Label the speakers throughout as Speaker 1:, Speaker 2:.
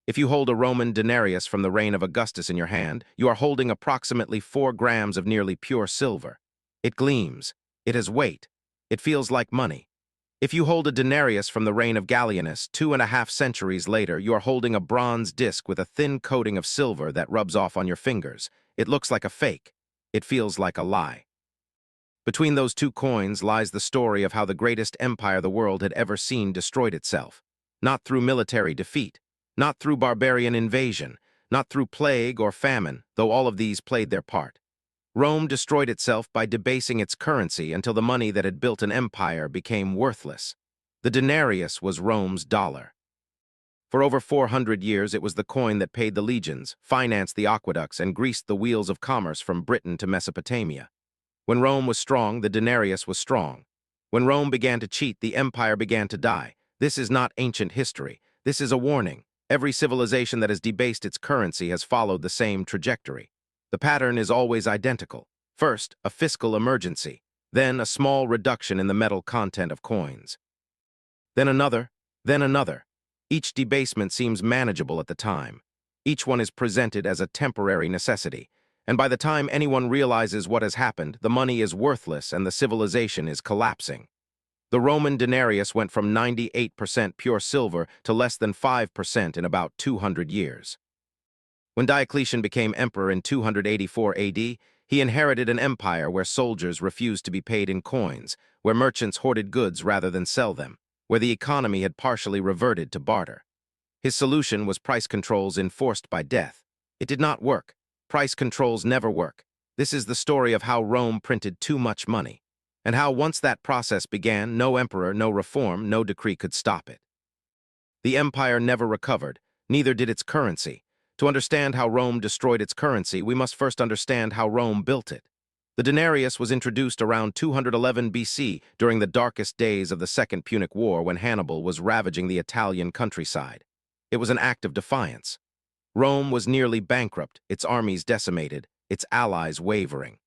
Speaker 1: If you hold a Roman denarius from the reign of Augustus in your hand, you are holding approximately 4 grams of nearly pure silver. It gleams. It has weight. It feels like money. If you hold a denarius from the reign of Gallienus 2.5 centuries later, you are holding a bronze disc with a thin coating of silver that rubs off on your fingers. It looks like a fake. It feels like a lie. Between those two coins lies the story of how the greatest empire the world had ever seen destroyed itself. Not through military defeat, not through barbarian invasion, not through plague or famine, though all of these played their part. Rome destroyed itself by debasing its currency until the money that had built an empire became worthless. The denarius was Rome's dollar. For over 400 years, it was the coin that paid the legions, financed the aqueducts, and greased the wheels of commerce from Britain to Mesopotamia. When Rome was strong, the denarius was strong. When Rome began to cheat, the empire began to die. This is not ancient history. This is a warning. Every civilization that has debased its currency has followed the same trajectory. The pattern is always identical. First, a fiscal emergency. Then, a small reduction in the metal content of coins. Then another. Then another. Each debasement seems manageable at the time. Each one is presented as a temporary necessity. And by the time anyone realizes what has happened, the money is worthless and the civilization is collapsing. The Roman denarius went from 98% pure silver to less than 5% in about 200 years. When Diocletian became emperor in 284 AD, he inherited an empire where soldiers refused to be paid in coins, where merchants hoarded goods rather than sell them, where the economy had partially reverted to barter. His solution was price controls enforced by death. It did not work. Price controls never work. This is the story of how Rome printed too much money, and how once that process began, no emperor, no reform, no decree could stop it. The empire never recovered, neither did its currency. To understand how Rome destroyed its currency, we must first understand how Rome built it. The denarius was introduced around 211 BC during the darkest days of the Second Punic War when Hannibal was ravaging the Italian countryside. It was an act of defiance. Rome was nearly bankrupt, its armies decimated, its allies wavering.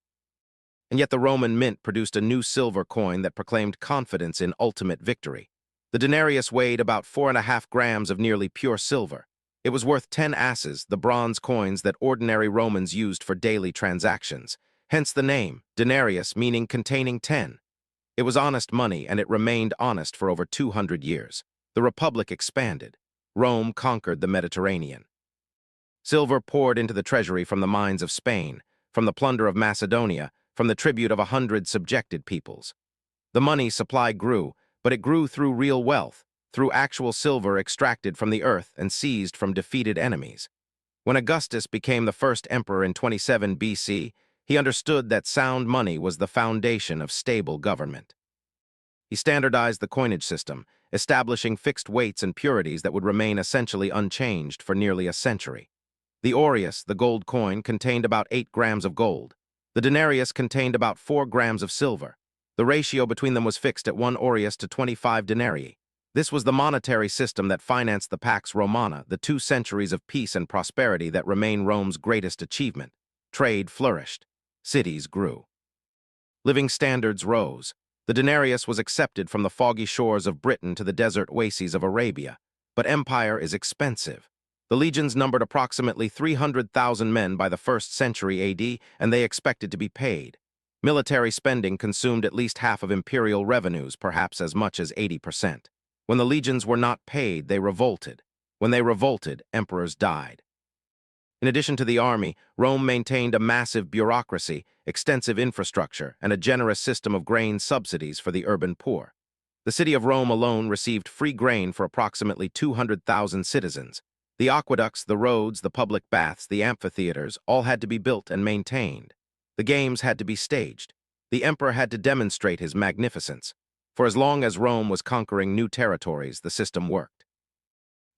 Speaker 1: And yet the Roman mint produced a new silver coin that proclaimed confidence in ultimate victory. The denarius weighed about 4.5 grams of nearly pure silver. It was worth 10 asses, the bronze coins that ordinary Romans used for daily transactions. Hence the name, denarius, meaning containing 10. It was honest money, and it remained honest for over 200 years. The Republic expanded. Rome conquered the Mediterranean. Silver poured into the treasury from the mines of Spain, from the plunder of Macedonia, from the tribute of 100 subjected peoples. The money supply grew, but it grew through real wealth, through actual silver extracted from the earth and seized from defeated enemies. When Augustus became the first emperor in 27 BC, he understood that sound money was the foundation of stable government. He standardized the coinage system, establishing fixed weights and purities that would remain essentially unchanged for nearly a century. The aureus, the gold coin, contained about 8 grams of gold. The denarius contained about 4 grams of silver. The ratio between them was fixed at 1 aureus to 25 denarii. This was the monetary system that financed the Pax Romana, the 2 centuries of peace and prosperity that remain Rome's greatest achievement. Trade flourished. Cities grew. Living standards rose. The denarius was accepted from the foggy shores of Britain to the desert oases of Arabia. But empire is expensive. The legions numbered approximately 300,000 men by the 1st century AD, and they expected to be paid. Military spending consumed at least half of imperial revenues, perhaps as much as 80%. When the legions were not paid, they revolted. When they revolted, emperors died. In addition to the army, Rome maintained a massive bureaucracy, extensive infrastructure, and a generous system of grain subsidies for the urban poor. The city of Rome alone received free grain for approximately 200,000 citizens. The aqueducts, the roads, the public baths, the amphitheaters, all had to be built and maintained. The games had to be staged. The emperor had to demonstrate his magnificence. For as long as Rome was conquering new territories, the system worked.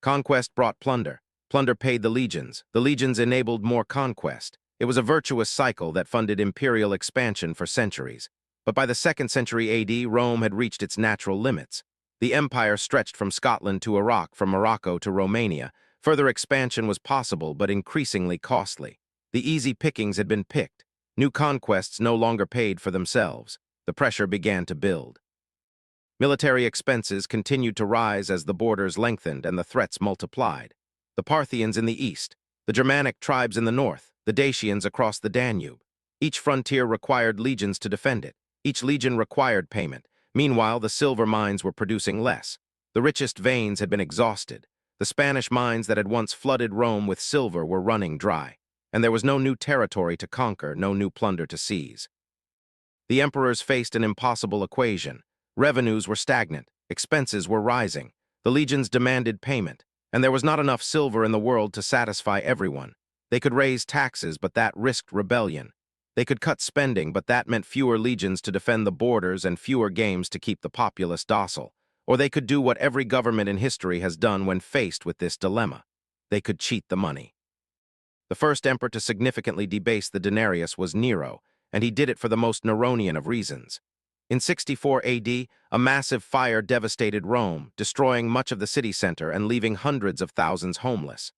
Speaker 1: Conquest brought plunder. Plunder paid the legions enabled more conquest. It was a virtuous cycle that funded imperial expansion for centuries. But by the 2nd century AD, Rome had reached its natural limits. The empire stretched from Scotland to Iraq, from Morocco to Romania. Further expansion was possible, but increasingly costly. The easy pickings had been picked. New conquests no longer paid for themselves. The pressure began to build. Military expenses continued to rise as the borders lengthened and the threats multiplied. the Parthians in the east, the Germanic tribes in the north, the Dacians across the Danube. Each frontier required legions to defend it. Each legion required payment. Meanwhile, the silver mines were producing less. The richest veins had been exhausted. The Spanish mines that had once flooded Rome with silver were running dry, and there was no new territory to conquer, no new plunder to seize. The emperors faced an impossible equation. Revenues were stagnant, expenses were rising, the legions demanded payment, and there was not enough silver in the world to satisfy everyone. They could raise taxes, but that risked rebellion. They could cut spending, but that meant fewer legions to defend the borders and fewer games to keep the populace docile. Or they could do what every government in history has done when faced with this dilemma. They could cheat the money. The first emperor to significantly debase the denarius was Nero, and he did it for the most Neronian of reasons. In 64 AD, a massive fire devastated Rome, destroying much of the city center and leaving hundreds of thousands homeless.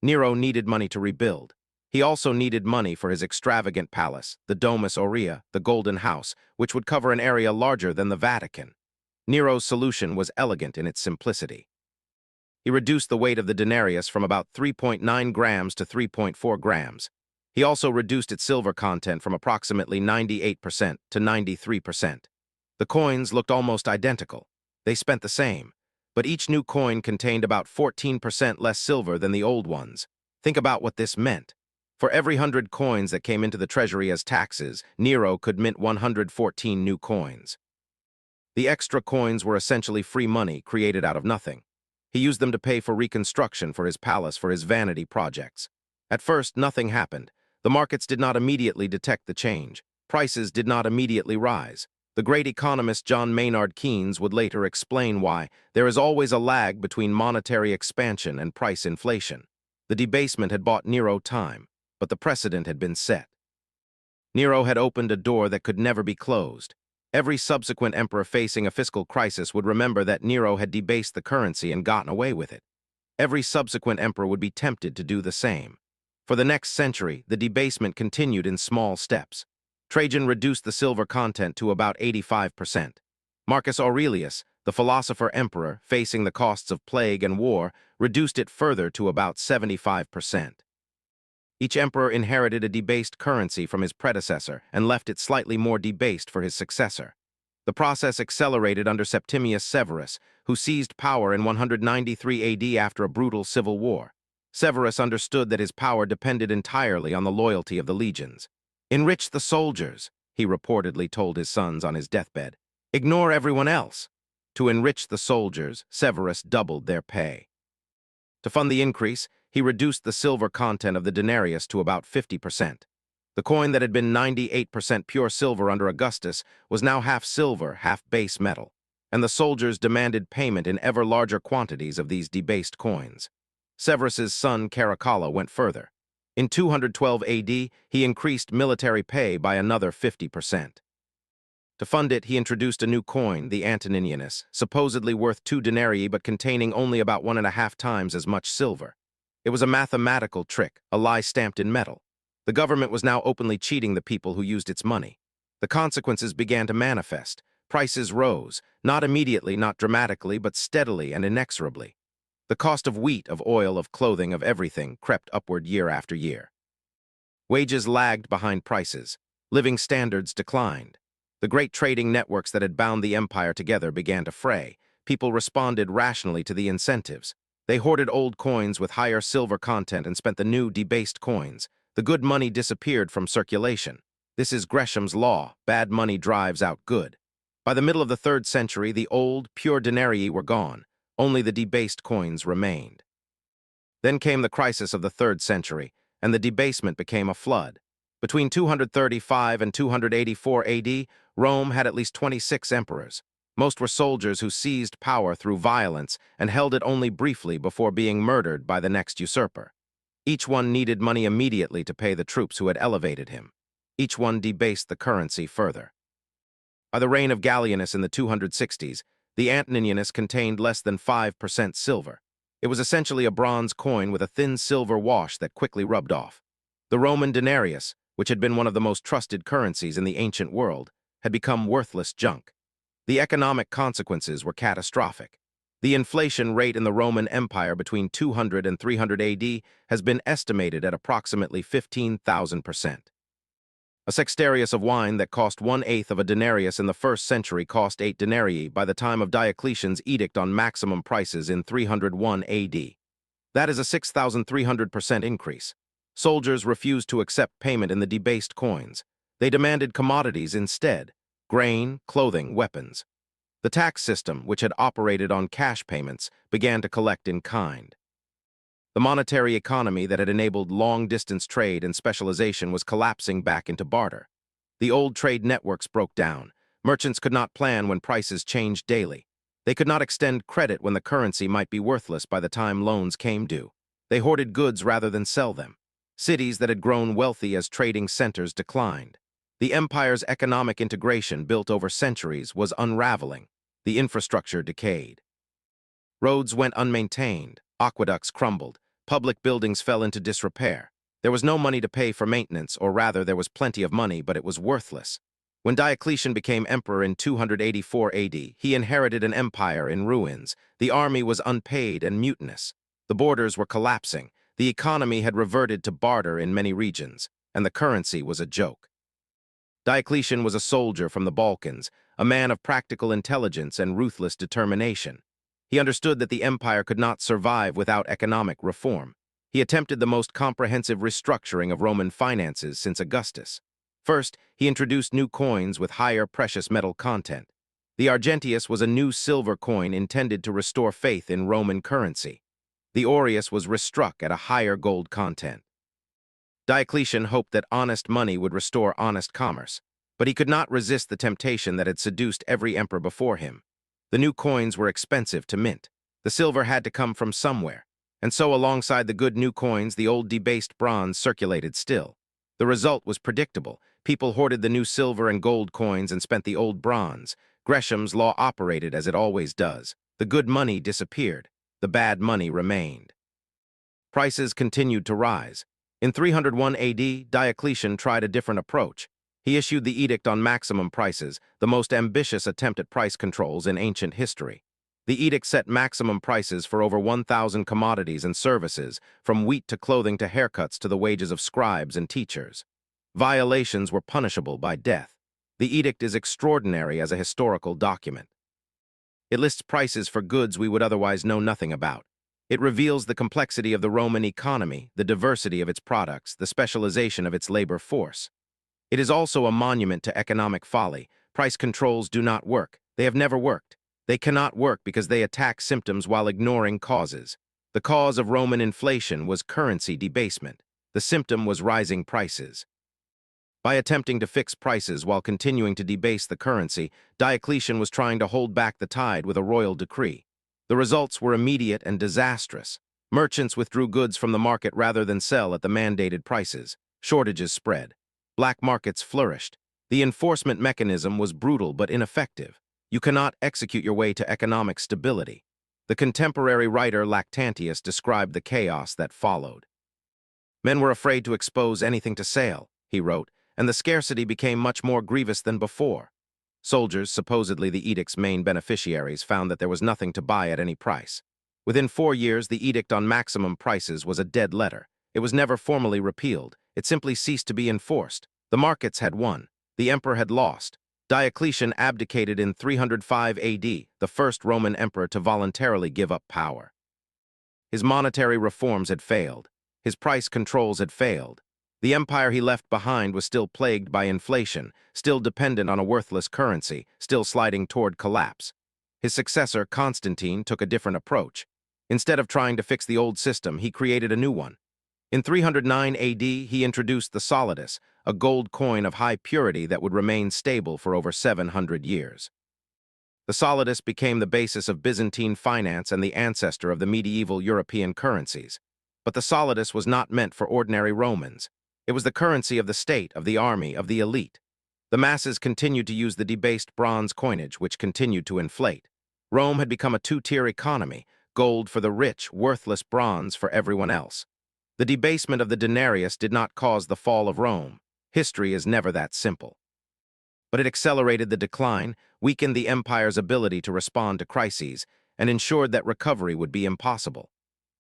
Speaker 1: Nero needed money to rebuild. He also needed money for his extravagant palace, the Domus Aurea, the Golden House, which would cover an area larger than the Vatican. Nero's solution was elegant in its simplicity. He reduced the weight of the denarius from about 3.9 grams to 3.4 grams. He also reduced its silver content from approximately 98% to 93%. The coins looked almost identical. They spent the same, but each new coin contained about 14% less silver than the old ones. Think about what this meant. For every 100 coins that came into the treasury as taxes, Nero could mint 114 new coins. The extra coins were essentially free money created out of nothing. He used them to pay for reconstruction for his palace for his vanity projects. At first, nothing happened. The markets did not immediately detect the change. Prices did not immediately rise. The great economist John Maynard Keynes would later explain why there is always a lag between monetary expansion and price inflation. The debasement had bought Nero time, but the precedent had been set. Nero had opened a door that could never be closed. Every subsequent emperor facing a fiscal crisis would remember that Nero had debased the currency and gotten away with it. Every subsequent emperor would be tempted to do the same. For the next century, the debasement continued in small steps. Trajan reduced the silver content to about 85%. Marcus Aurelius, the philosopher-emperor, facing the costs of plague and war, reduced it further to about 75%. Each emperor inherited a debased currency from his predecessor and left it slightly more debased for his successor. The process accelerated under Septimius Severus, who seized power in 193 AD after a brutal civil war. Severus understood that his power depended entirely on the loyalty of the legions. "Enrich the soldiers," he reportedly told his sons on his deathbed. "Ignore everyone else." To enrich the soldiers, Severus doubled their pay. To fund the increase, he reduced the silver content of the denarius to about 50%. The coin that had been 98% pure silver under Augustus was now half silver, half base metal, and the soldiers demanded payment in ever larger quantities of these debased coins. Severus's son Caracalla went further. In 212 AD, he increased military pay by another 50%. To fund it, he introduced a new coin, the Antoninianus, supposedly worth 2 denarii but containing only about 1.5 times as much silver. It was a mathematical trick, a lie stamped in metal. The government was now openly cheating the people who used its money. The consequences began to manifest. Prices rose, not immediately, not dramatically, but steadily and inexorably. The cost of wheat, of oil, of clothing, of everything crept upward year after year. Wages lagged behind prices. Living standards declined. The great trading networks that had bound the empire together began to fray. People responded rationally to the incentives. They hoarded old coins with higher silver content and spent the new, debased coins. The good money disappeared from circulation. This is Gresham's law. Bad money drives out good. By the middle of the 3rd century, the old, pure denarii were gone. Only the debased coins remained. Then came the crisis of the 3rd century, and the debasement became a flood. Between 235 and 284 AD, Rome had at least 26 emperors. Most were soldiers who seized power through violence and held it only briefly before being murdered by the next usurper. Each one needed money immediately to pay the troops who had elevated him. Each one debased the currency further. By the reign of Gallienus in the 260s, the Antoninianus contained less than 5% silver. It was essentially a bronze coin with a thin silver wash that quickly rubbed off. The Roman denarius, which had been one of the most trusted currencies in the ancient world, had become worthless junk. The economic consequences were catastrophic. The inflation rate in the Roman Empire between 200 and 300 AD has been estimated at approximately 15,000%. A sextarius of wine that cost 1/8 of a denarius in the 1st century cost 8 denarii by the time of Diocletian's edict on maximum prices in 301 AD. That is a 6,300% increase. Soldiers refused to accept payment in the debased coins. They demanded commodities instead: grain, clothing, weapons. The tax system, which had operated on cash payments, began to collect in kind. The monetary economy that had enabled long-distance trade and specialization was collapsing back into barter. The old trade networks broke down. Merchants could not plan when prices changed daily. They could not extend credit when the currency might be worthless by the time loans came due. They hoarded goods rather than sell them. Cities that had grown wealthy as trading centers declined. The empire's economic integration, built over centuries, was unraveling. The infrastructure decayed. Roads went unmaintained, aqueducts crumbled, public buildings fell into disrepair. There was no money to pay for maintenance, or rather, there was plenty of money, but it was worthless. When Diocletian became emperor in 284 AD, he inherited an empire in ruins. The army was unpaid and mutinous. The borders were collapsing. The economy had reverted to barter in many regions, and the currency was a joke. Diocletian was a soldier from the Balkans, a man of practical intelligence and ruthless determination. He understood that the empire could not survive without economic reform. He attempted the most comprehensive restructuring of Roman finances since Augustus. First, he introduced new coins with higher precious metal content. The argentius was a new silver coin intended to restore faith in Roman currency. The aureus was restruck at a higher gold content. Diocletian hoped that honest money would restore honest commerce, but he could not resist the temptation that had seduced every emperor before him. The new coins were expensive to mint. The silver had to come from somewhere, and so alongside the good new coins, the old debased bronze circulated still. The result was predictable. People hoarded the new silver and gold coins and spent the old bronze. Gresham's law operated as it always does. The good money disappeared. The bad money remained. Prices continued to rise. In 301 AD, Diocletian tried a different approach. He issued the Edict on Maximum Prices, the most ambitious attempt at price controls in ancient history. The edict set maximum prices for over 1,000 commodities and services, from wheat to clothing to haircuts to the wages of scribes and teachers. Violations were punishable by death. The edict is extraordinary as a historical document. It lists prices for goods we would otherwise know nothing about. It reveals the complexity of the Roman economy, the diversity of its products, the specialization of its labor force. It is also a monument to economic folly. Price controls do not work. They have never worked. They cannot work because they attack symptoms while ignoring causes. The cause of Roman inflation was currency debasement. The symptom was rising prices. By attempting to fix prices while continuing to debase the currency, Diocletian was trying to hold back the tide with a royal decree. The results were immediate and disastrous. Merchants withdrew goods from the market rather than sell at the mandated prices. Shortages spread. Black markets flourished. The enforcement mechanism was brutal but ineffective. You cannot execute your way to economic stability. The contemporary writer Lactantius described the chaos that followed. Men were afraid to expose anything to sale, he wrote, and the scarcity became much more grievous than before. Soldiers, supposedly the edict's main beneficiaries, found that there was nothing to buy at any price. Within 4 years, the edict on maximum prices was a dead letter. It was never formally repealed. It simply ceased to be enforced. The markets had won. The emperor had lost. Diocletian abdicated in 305 AD, the first Roman emperor to voluntarily give up power. His monetary reforms had failed. His price controls had failed. The empire he left behind was still plagued by inflation, still dependent on a worthless currency, still sliding toward collapse. His successor, Constantine, took a different approach. Instead of trying to fix the old system, he created a new one. In 309 AD, he introduced the solidus, a gold coin of high purity that would remain stable for over 700 years. The solidus became the basis of Byzantine finance and the ancestor of the medieval European currencies. But the solidus was not meant for ordinary Romans. It was the currency of the state, of the army, of the elite. The masses continued to use the debased bronze coinage, which continued to inflate. Rome had become a two-tier economy, gold for the rich, worthless bronze for everyone else. The debasement of the denarius did not cause the fall of Rome. History is never that simple. But it accelerated the decline, weakened the empire's ability to respond to crises, and ensured that recovery would be impossible.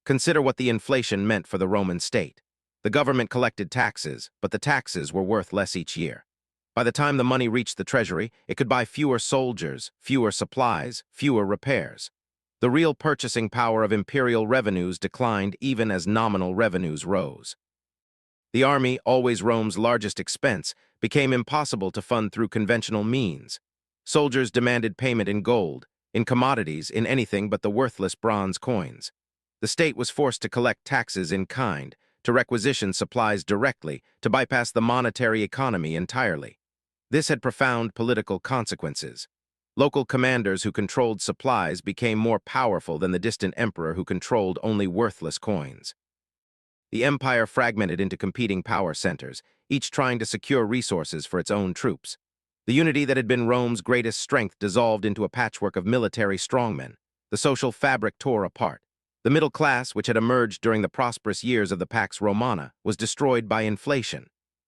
Speaker 1: Consider what the inflation meant for the Roman state. The government collected taxes, but the taxes were worth less each year. By the time the money reached the treasury, it could buy fewer soldiers, fewer supplies, fewer repairs. The real purchasing power of imperial revenues declined even as nominal revenues rose. The army, always Rome's largest expense, became impossible to fund through conventional means. Soldiers demanded payment in gold, in commodities, in anything but the worthless bronze coins. The state was forced to collect taxes in kind, to requisition supplies directly, to bypass the monetary economy entirely. This had profound political consequences. Local commanders who controlled supplies became more powerful than the distant emperor who controlled only worthless coins. The empire fragmented into competing power centers, each trying to secure resources for its own troops. The unity that had been Rome's greatest strength dissolved into a patchwork of military strongmen. The social fabric tore apart. The middle class, which had emerged during the prosperous years of the Pax Romana, was destroyed by inflation.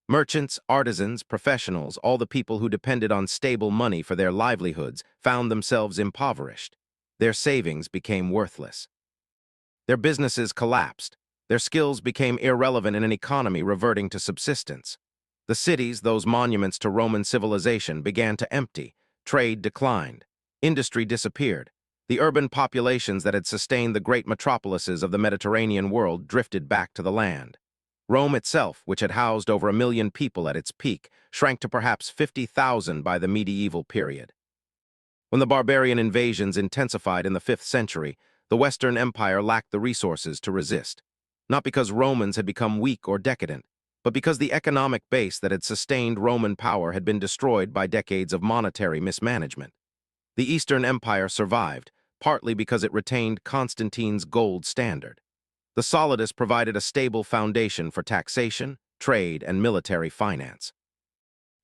Speaker 1: Merchants, artisans, professionals, all the people who depended on stable money for their livelihoods, found themselves impoverished. Their savings became worthless. Their businesses collapsed. Their skills became irrelevant in an economy reverting to subsistence. The cities, those monuments to Roman civilization, began to empty. Trade declined. Industry disappeared. The urban populations that had sustained the great metropolises of the Mediterranean world drifted back to the land. Rome itself, which had housed over 1 million people at its peak, shrank to perhaps 50,000 by the medieval period. When the barbarian invasions intensified in the 5th century, the Western Empire lacked the resources to resist. Not because Romans had become weak or decadent, but because the economic base that had sustained Roman power had been destroyed by decades of monetary mismanagement. The Eastern Empire survived, partly because it retained Constantine's gold standard. The solidus provided a stable foundation for taxation, trade, and military finance.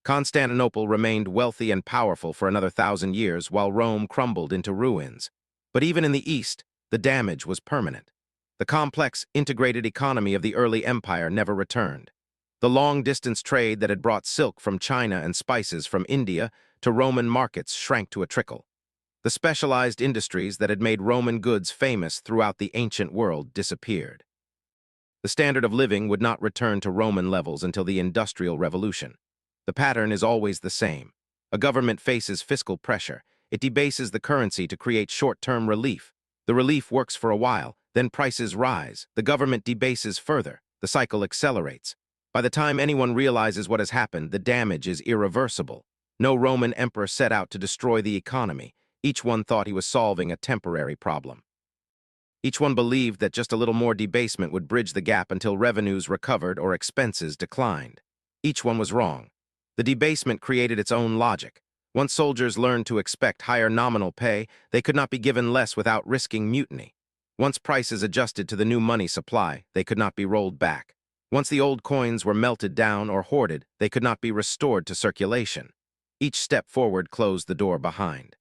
Speaker 1: Constantinople remained wealthy and powerful for another 1,000 years while Rome crumbled into ruins. But even in the East, the damage was permanent. The complex, integrated economy of the early empire never returned. The long-distance trade that had brought silk from China and spices from India to Roman markets shrank to a trickle. The specialized industries that had made Roman goods famous throughout the ancient world disappeared. The standard of living would not return to Roman levels until the Industrial Revolution. The pattern is always the same. A government faces fiscal pressure. It debases the currency to create short-term relief. The relief works for a while, then prices rise. The government debases further. The cycle accelerates. By the time anyone realizes what has happened, the damage is irreversible. No Roman emperor set out to destroy the economy. Each one thought he was solving a temporary problem. Each one believed that just a little more debasement would bridge the gap until revenues recovered or expenses declined. Each one was wrong. The debasement created its own logic. Once soldiers learned to expect higher nominal pay, they could not be given less without risking mutiny. Once prices adjusted to the new money supply, they could not be rolled back. Once the old coins were melted down or hoarded, they could not be restored to circulation. Each step forward closed the door behind.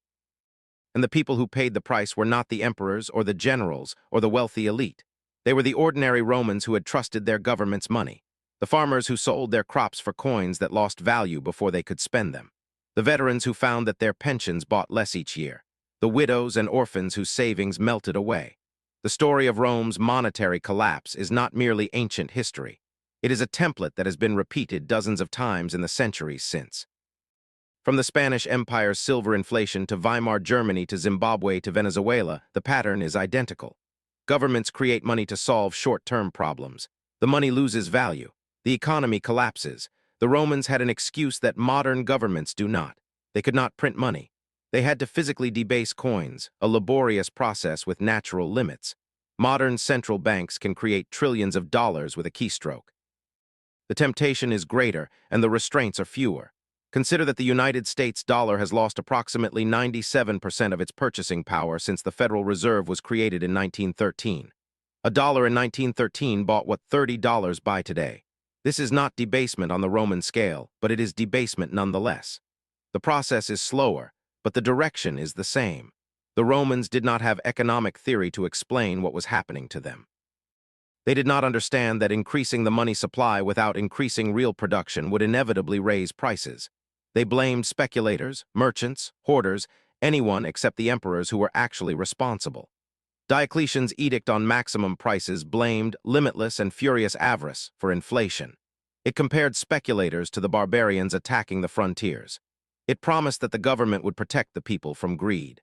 Speaker 1: And the people who paid the price were not the emperors or the generals or the wealthy elite. They were the ordinary Romans who had trusted their government's money. The farmers who sold their crops for coins that lost value before they could spend them. The veterans who found that their pensions bought less each year. The widows and orphans whose savings melted away. The story of Rome's monetary collapse is not merely ancient history. It is a template that has been repeated dozens of times in the centuries since. From the Spanish Empire's silver inflation to Weimar Germany to Zimbabwe to Venezuela, the pattern is identical. Governments create money to solve short-term problems. The money loses value. The economy collapses. The Romans had an excuse that modern governments do not. They could not print money. They had to physically debase coins, a laborious process with natural limits. Modern central banks can create trillions of dollars with a keystroke. The temptation is greater, and the restraints are fewer. Consider that the United States dollar has lost approximately 97% of its purchasing power since the Federal Reserve was created in 1913. A dollar in 1913 bought what $30 buy today. This is not debasement on the Roman scale, but it is debasement nonetheless. The process is slower, but the direction is the same. The Romans did not have economic theory to explain what was happening to them. They did not understand that increasing the money supply without increasing real production would inevitably raise prices. They blamed speculators, merchants, hoarders, anyone except the emperors who were actually responsible. Diocletian's edict on maximum prices blamed limitless and furious avarice for inflation. It compared speculators to the barbarians attacking the frontiers. It promised that the government would protect the people from greed.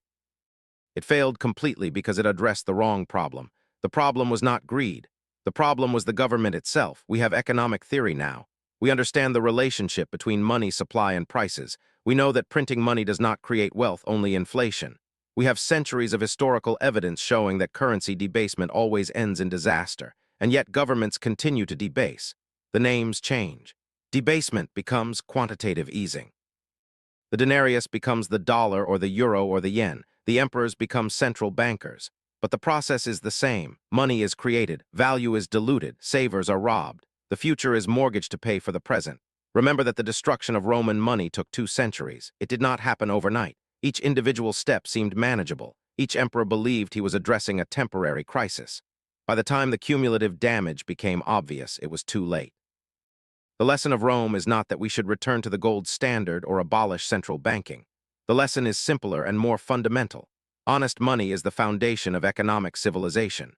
Speaker 1: It failed completely because it addressed the wrong problem. The problem was not greed. The problem was the government itself. We have economic theory now. We understand the relationship between money supply and prices. We know that printing money does not create wealth, only inflation. We have centuries of historical evidence showing that currency debasement always ends in disaster, and yet governments continue to debase. The names change. Debasement becomes quantitative easing. The denarius becomes the dollar or the euro or the yen. The emperors become central bankers. But the process is the same. Money is created, value is diluted, savers are robbed. The future is mortgaged to pay for the present. Remember that the destruction of Roman money took 2 centuries. It did not happen overnight. Each individual step seemed manageable. Each emperor believed he was addressing a temporary crisis. By the time the cumulative damage became obvious, it was too late. The lesson of Rome is not that we should return to the gold standard or abolish central banking. The lesson is simpler and more fundamental. Honest money is the foundation of economic civilization.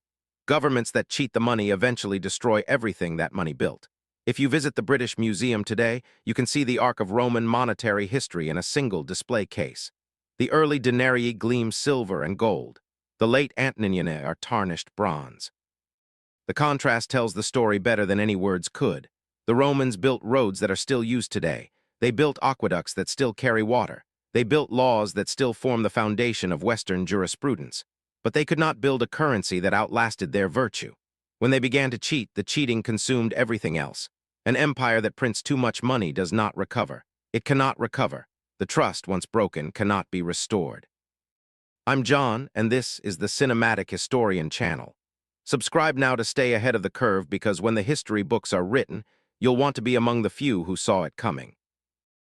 Speaker 1: Governments that cheat the money eventually destroy everything that money built. If you visit the British Museum today, you can see the arc of Roman monetary history in a single display case. The early denarii gleam silver and gold. The late Antoninae are tarnished bronze. The contrast tells the story better than any words could. The Romans built roads that are still used today. They built aqueducts that still carry water. They built laws that still form the foundation of Western jurisprudence. But they could not build a currency that outlasted their virtue. When they began to cheat, the cheating consumed everything else. An empire that prints too much money does not recover. It cannot recover. The trust, once broken, cannot be restored. I'm John, and this is the Cinematic Historian channel. Subscribe now to stay ahead of the curve because when the history books are written, you'll want to be among the few who saw it coming.